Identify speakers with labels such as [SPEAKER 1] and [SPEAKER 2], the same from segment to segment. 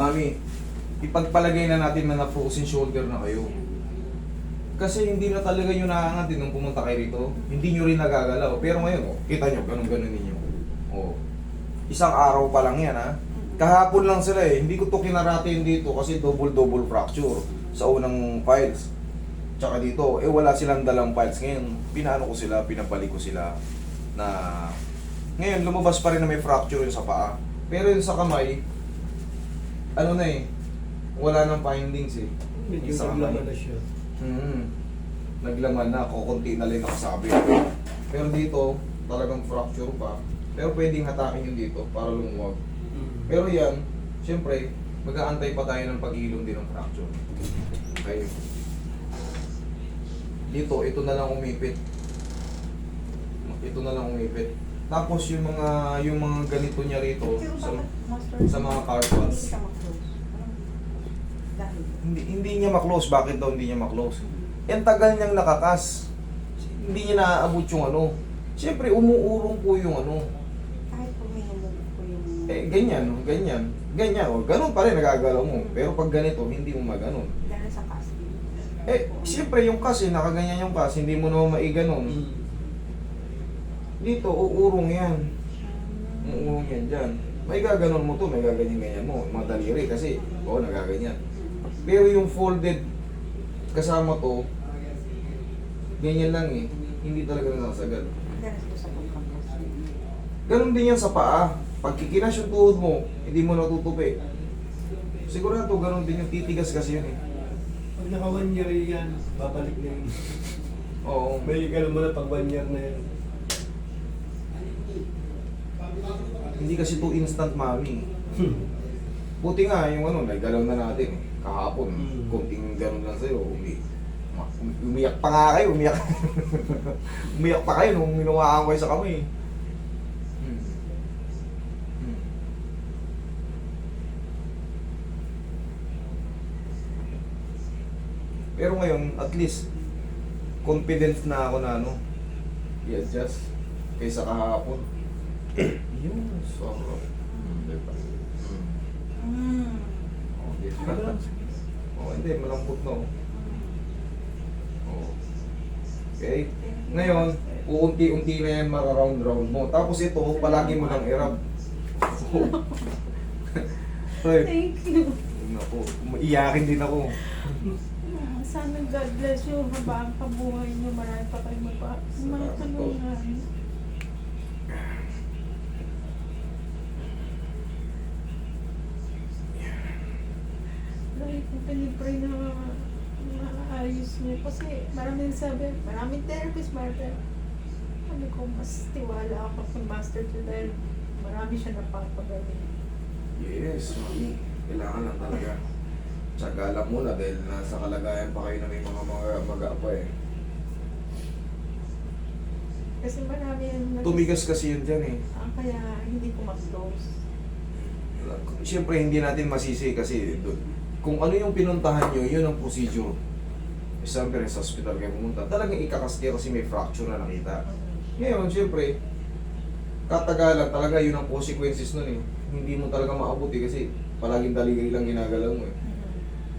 [SPEAKER 1] Mami, ipagpalagay na natin na na-frozen shoulder na kayo. Kasi hindi na talaga yung nakaangat nung pumunta kayo rito. Hindi nyo rin nagagalaw. Pero ngayon, oh, kita nyo, ganun-ganun ninyo. Oh. Isang araw pa lang yan, ha? Kahapon lang sila eh. Hindi ko to kinaratin dito kasi double-double fracture sa unang files. Tsaka dito, eh wala silang dalang files. Ngayon, pinaano ko sila, pinabalik ko sila na... Ngayon, lumabas pa rin na may fracture yun sa paa. Pero yun sa kamay, ano na eh, wala nang findings eh.
[SPEAKER 2] Medyo
[SPEAKER 1] Sa
[SPEAKER 2] naglaman
[SPEAKER 1] kamay.
[SPEAKER 2] na siya.
[SPEAKER 1] Naglaman na, kukunti na lang nakasabi. Pero dito, talagang fracture pa. Pero pwedeng hatakin yun dito para lumuwag. Pero yan, siyempre, mag-aantay pa tayo ng pag-ilong din ng fracture. Okay. Dito, ito na lang umipit. Ito na lang umipit. Tapos yung mga ganito niya rito sa mga carpals. Hindi niya ma-close. Bakit daw hindi niya ma-close? Yan tagal niyang nakakas. Hindi niya naaabot yung ano. Siyempre, umuurong po yung ano.
[SPEAKER 3] Kahit pumihinulog ko yung...
[SPEAKER 1] Ganyan, ganyan. Ganyan, o. Ganun pa rin nagagalaw mo. Pero pag ganito, hindi mo maganon.
[SPEAKER 3] Dahil sa kasi.
[SPEAKER 1] Siyempre yung kasi, nakaganyan yung kasi, hindi mo naman maiganon. Dito, uurong yan. Uurong yan dyan. May gaganon mo to, may gaganyan-ganyan mo. Mga daliri kasi, nagaganyan. Pero yung folded kasama to, ganyan lang eh. Hindi talaga nasagad.
[SPEAKER 3] Dahil ko sa pagkakas.
[SPEAKER 1] Ganon din yan sa paa. Pag kikinas yung tuhod mo, hindi mo natutupi. Sigurado, ganon din yung titigas kasi yun eh.
[SPEAKER 2] Pag naka 1 year yan, babalik na yun.
[SPEAKER 1] Oo.
[SPEAKER 2] May ganun mo na pag 1 year na yan.
[SPEAKER 1] Hindi kasi to instant, mami. Buti nga, yung ano, nagalaw na natin. Kahapon, konting gano'n lang sa'yo, umiyak pa nga kayo, umiyak. Umiyak pa kayo nung minuhaan ko kayo sa kamay. Pero ngayon, at least, confident na ako na ano, i-adjust kaysa kahapon. Yun, sorry. Diba? Oh, diba? Hindi, malambot na. Okay? Ngayon, uunti-unti na yan mara-round-round mo. Tapos ito, palagi mo lang i-rub.
[SPEAKER 3] Thank you.
[SPEAKER 1] Naku, iyakin din ako.
[SPEAKER 3] Sana God bless you. Habang pabuhay niyo, marami pa kayo magpapalungan. Like, pinipray na maayos niyo. Kasi maraming sabi, maraming therapist, ano ko, mas tiwala ako sa Master to dahil marami siya napapagaling.
[SPEAKER 1] Yes, mami. Kailangan lang talaga. Tsaga lang muna dahil nasa kalagayan pa kayo na may mga maga-apa eh.
[SPEAKER 3] Kasi marami yung
[SPEAKER 1] Tumigas kasi yun dyan eh.
[SPEAKER 3] kaya hindi ko mag-close.
[SPEAKER 1] Siyempre hindi natin masisi kasi kung ano yung pinuntahan nyo, yun ang procedure. Siyempre sa hospital kayo pumunta, talagang ikakas kayo kasi may fracture na nakita. Ngayon, siyempre, katagalan talaga yun ang consequences nun eh. Hindi mo talaga maabot eh kasi palaging daliri lang ginagalaw mo eh.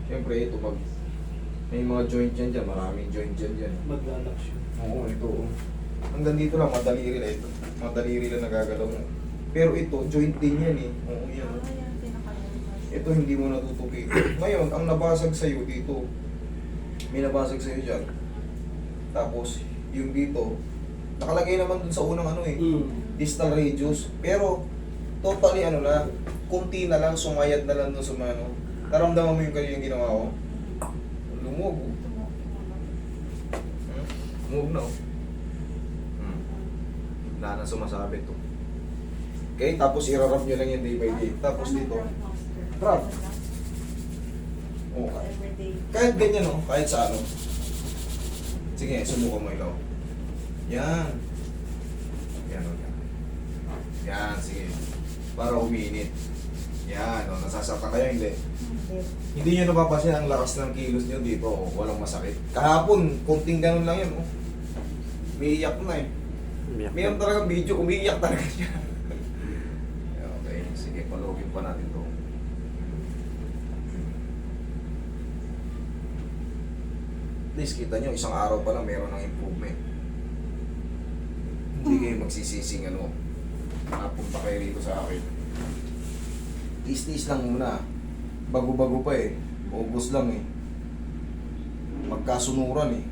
[SPEAKER 1] Siyempre ito pag may mga joint dyan, maraming joint dyan.
[SPEAKER 2] Maglalak siya.
[SPEAKER 1] Oo, ito. Hanggang dito lang, madaliri lang ito. Madaliri lang nagagalaw mo. Pero ito, joint din yan eh. Oo, yan. Ito hindi mo natutupi. Ngayon, ang nabasag sa'yo dito, may nabasag sa'yo dyan. Tapos, yung dito, nakalagay naman dun sa unang ano eh, distal radius. Pero, totally ano na, kunti na lang, sumayad na lang dun sa mga ano. Naramdaman mo yung kanyang ginawa ko? Lumog. Move na oh. Wala na sumasabit to. Okay, tapos irarap nyo lang yan day by day. Tapos dito, rub. Okay. Kahit ganyan oh, kahit sa ano. Sige, subukan mo ikaw. Yan. Yan o, yan. Yan, sige. Para uminit. Yan, o, nasasaktan kayo, hindi. Hindi nyo napapansin ang lakas ng kilos nyo dito, o, walang masakit. Kahapon, konting ganun lang yan, o. Umiiyak na eh. Mayroon talagang video, umiiyak talaga siya. Okay, sige, palugin pa natin to. At least kita nyo, isang araw pa lang meron ng improvement. Hindi kayo magsisising ano, napunta kayo rito sa akin. Tis-tis lang muna. Bago-bago pa eh. August lang eh. Magkasunuran eh.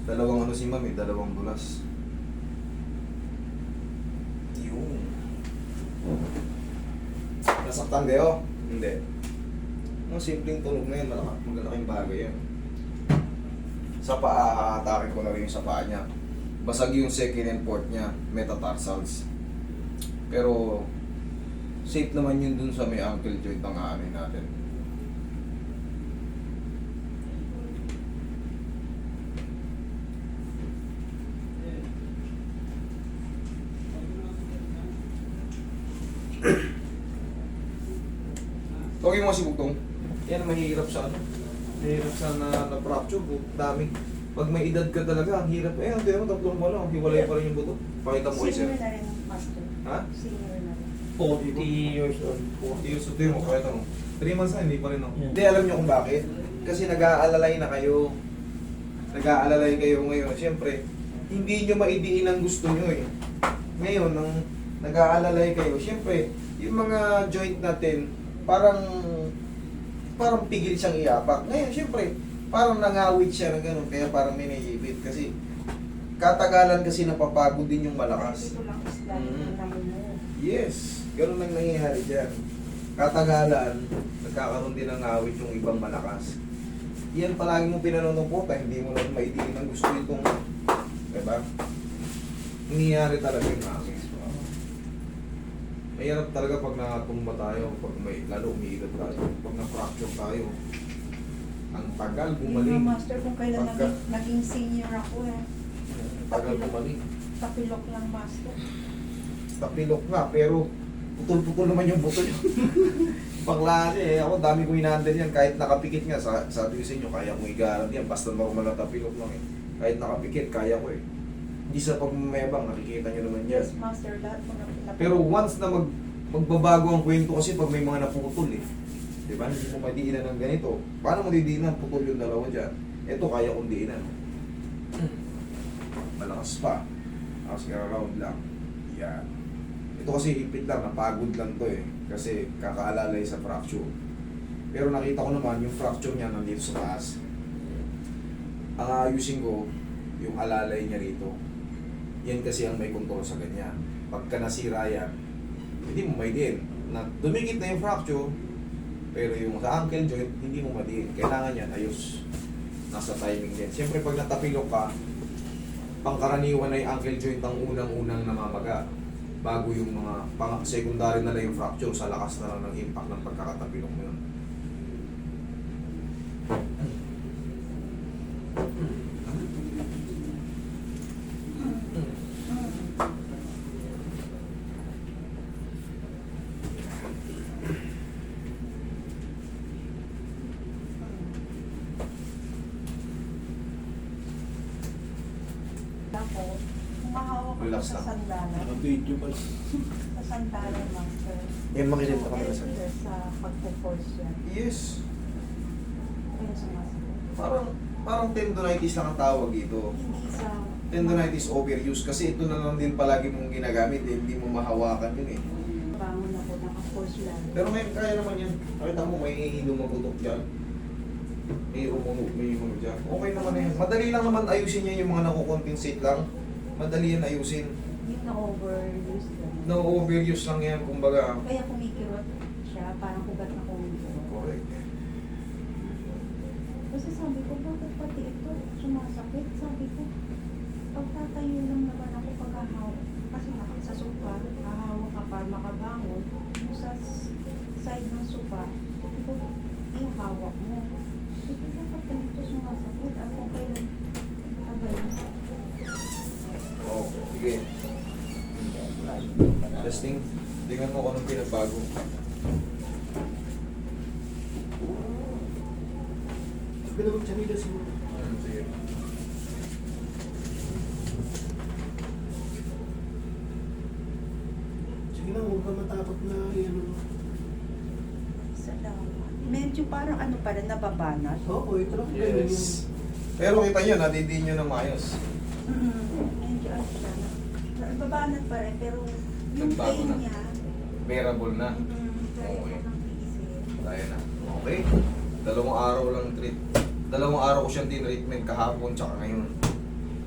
[SPEAKER 1] Dalawang ano si ma'am eh, dalawang dulas. Yun. Nasaktan kayo? Hindi. Mga simpleng tunog na yun, magalaking bagay yan. Sa paa, haatakin ko na rin yung sa paa niya. Basag yung second and fourth niya, metatarsals. Pero, safe naman yun dun sa may ankle joint ng aanay natin. Okay mo si Bugtong. Yan ang mahirap sa ano. Mahirap sa na-fracture. Dami. Pag may edad ka talaga, ang hirap. Eh, hindi mo, tatlong mo lang. Hiwalay pa rin yung buto. Pakita mo kayo, sir.
[SPEAKER 4] Senior na rin, Master.
[SPEAKER 1] Ha?
[SPEAKER 4] Senior na rin.
[SPEAKER 2] 40 years old.
[SPEAKER 1] 40 years old mo, pakita mo. 3 months na, hindi pa rin ako.
[SPEAKER 2] Yeah.
[SPEAKER 1] Hindi, alam nyo kung bakit. Kasi nag-aalalay na kayo. Nag-aalalay kayo ngayon. Siyempre, hindi nyo maidiin ang gusto nyo eh. Ngayon, nang nag-aalalay kayo, siyempre, yung mga joint natin, parang pigil siyang iapak. Ngayon, siyempre, parang nangawit siya na gano'n, kaya parang may naiibit. Kasi, katagalan kasi napapagod din yung malakas.
[SPEAKER 4] Dito lang isla, dito lang mo.
[SPEAKER 1] Yes, gano'n ang nangyayari dyan. Katagalan, nagkakaroon din ng awit yung ibang malakas. Yan palagi mong pinanunungkutan, hindi mo lang maidiin ang gusto itong, diba? Nangyayari talaga yung aking. Mahirap talaga pag natumba tayo, pag may lalo umiigat tayo, pag na-fracture tayo. Ang tagal
[SPEAKER 4] Hindi
[SPEAKER 1] bumalik.
[SPEAKER 4] nga, Master, kung kailan
[SPEAKER 1] Pagka-
[SPEAKER 4] naging senior ako eh.
[SPEAKER 1] Ang tagal bumalik.
[SPEAKER 4] Tapilok lang, Master.
[SPEAKER 1] Tapilok nga, pero putol-putol naman yung buto nyo. Paklase eh. Ako dami ko inaandal yan. Kahit nakapikit nga, sabi ko sa inyo, kaya kong i-guarantee yan. Basta normal na tapilok lang eh. Kahit nakapikit, kaya ko eh. Hindi sa pagmamayabang, nakikita nyo naman yan.
[SPEAKER 4] Yes, Master, lahat ko na
[SPEAKER 1] Pero once na magbabago ang kwento kasi pag may mga naputol eh. Di ba? Hindi mo madiinan ng ganito. Paano mo didiinan? Putol yung dalawa dyan. Ito kaya kong diinan. Malakas pa. Tapos around lang. Yan. Ito kasi hipit lang, napagod lang to eh. Kasi kakaalalay sa fracture. Pero nakita ko naman yung fracture niya nandito sa taas. Ang ayusin ko, yung alalay niya rito. Yan kasi ang may kontrol sa ganyan. Pagka nasira yan, hindi mo maidiin. Na dumikit na yung fracture, pero yung sa ankle joint, hindi mo madiin. Kailangan yan, ayos. Nasa timing din. Siyempre pag natapilok ka, pangkaraniwan na yung ankle joint ang unang-unang namamaga. Bago yung mga secondary na lang yung fracture sa lakas na lang ng impact ng pagkakatapilok mo yun.
[SPEAKER 4] ako. Humahawak ako
[SPEAKER 1] Relax
[SPEAKER 4] sa
[SPEAKER 1] lang.
[SPEAKER 4] sandalan.
[SPEAKER 2] Naka-video pa lang.
[SPEAKER 4] Sa sandalan, Master.
[SPEAKER 1] Yan, makinig pa kami
[SPEAKER 4] So,
[SPEAKER 1] sa
[SPEAKER 4] sa pagpo-force yan.
[SPEAKER 1] Yes.
[SPEAKER 4] Kaya sumasakit.
[SPEAKER 1] Parang tendonitis lang ang tawag dito.
[SPEAKER 4] Hindi sa...
[SPEAKER 1] Tendonitis overuse kasi ito na lang din palagi mong ginagamit eh, hindi mo mahawakan yun eh.
[SPEAKER 4] Bangon ako, naka-force lang.
[SPEAKER 1] Pero ngayon kaya naman yan. Nakita mo may lumagutok dyan. May umuno dyan. Okay naman na yan. Madali lang naman ayusin niya yung mga nakukompensate lang. Madali yan ayusin.
[SPEAKER 4] Hindi na overuse lang.
[SPEAKER 1] No overuse lang yan, kumbaga.
[SPEAKER 4] Kaya kumikirot siya, parang hugat na kumikirot.
[SPEAKER 1] Correct.
[SPEAKER 4] Kasi sabi ko, bakit pati ito sumasakit? Sabi ko, pagtatayo lang naman ako paghahaw. Kasi sa sofa, hahawa ka para makabangon. Yung sa side ng sofa, ito, ihawak mo. Ito, bakit ganito sumasakit? Ako kailan abay.
[SPEAKER 1] Oo, sige. Testing. Tingnan mo kung anong pinagbago.
[SPEAKER 2] Sabi naman siya nila siguro.
[SPEAKER 1] Sige.
[SPEAKER 2] Sige lang, huwag ka matakot na yan.
[SPEAKER 4] Salamat. Medyo parang ano pa rin, nababanat.
[SPEAKER 2] Oo, ito lang. Ganyan
[SPEAKER 1] Yes.
[SPEAKER 2] yung
[SPEAKER 1] Pero kita nyo, nadidiin nyo na maayos.
[SPEAKER 4] Medyo ano siya. Babanat pa rin, pero yung
[SPEAKER 1] Nagbago
[SPEAKER 4] pain
[SPEAKER 1] na.
[SPEAKER 4] niya,
[SPEAKER 1] Bearable na.
[SPEAKER 4] kaya ko
[SPEAKER 1] Okay.
[SPEAKER 4] nang tiisin.
[SPEAKER 1] Tayo na. Okay. 2 araw lang treat. 2 araw ko siyang tinreatment kahapon tsaka ngayon.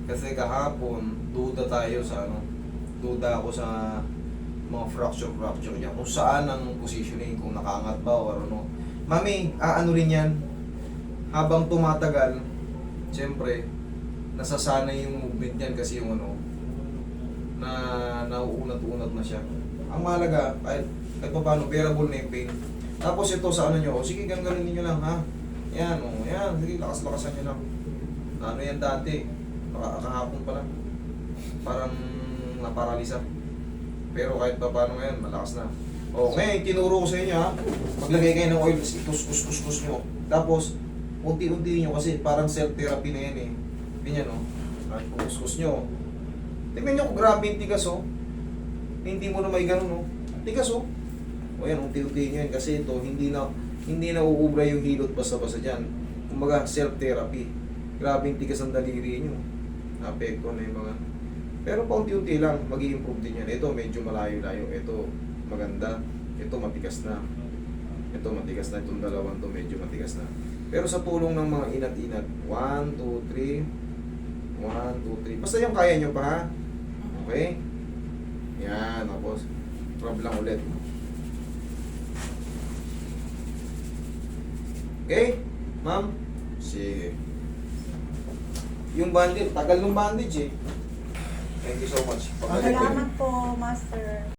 [SPEAKER 1] Kasi kahapon, duda tayo sa ano. Duda ako sa mga fracture niya. Kung saan ang positioning, kung nakaangat ba o ano. Mami, ano rin yan. Habang tumatagal, siyempre, nasasanay yung movement niyan kasi yung ano, na nauunat-unat na siya. Ang mahalaga, kahit pa paano, bearable na yung pain. Tapos ito sa ano nyo, sige gano'n ninyo lang ha. Yan, yan, sige lakas-lakasan nyo lang. Ano yan dati, kahapon pa lang. Parang naparalisa. Pero kahit pa paano ngayon, malakas na. O, ngayon, tinuro ko sa inyo ha. Maglagay kayo ng oil, itus nyo. Tapos, unti-unti nyo kasi parang self-therapy na yan eh. Ganyan o. Kuskus nyo. Tingnan nyo kung grabe yung tigas o. Hindi mo na may ganun o. Tigas o. O yan, unti-unti nyo yan kasi ito, hindi na uubra yung hilot basta-basta dyan. Kumbaga, self-therapy. Grabe yung tigas ng daliri nyo. Apekto na yung mga... Pero paunti-unti lang, mag-i-improve din yan. Ito, medyo malayo-layo. Ito, maganda. Ito, matigas na. Ito, matigas na. Itong dalawang to medyo matigas na. Pero sa tulong ng mga inat-inat, 1, 2, 3, 1, 2, 3. Basta yung kaya nyo pa ha. Okay? Yan, tapos, rub lang ulit. Okay? Ma'am? Sige. Yung bandage, tagal ng bandage eh. Thank you so much.
[SPEAKER 4] Salamat po, Master.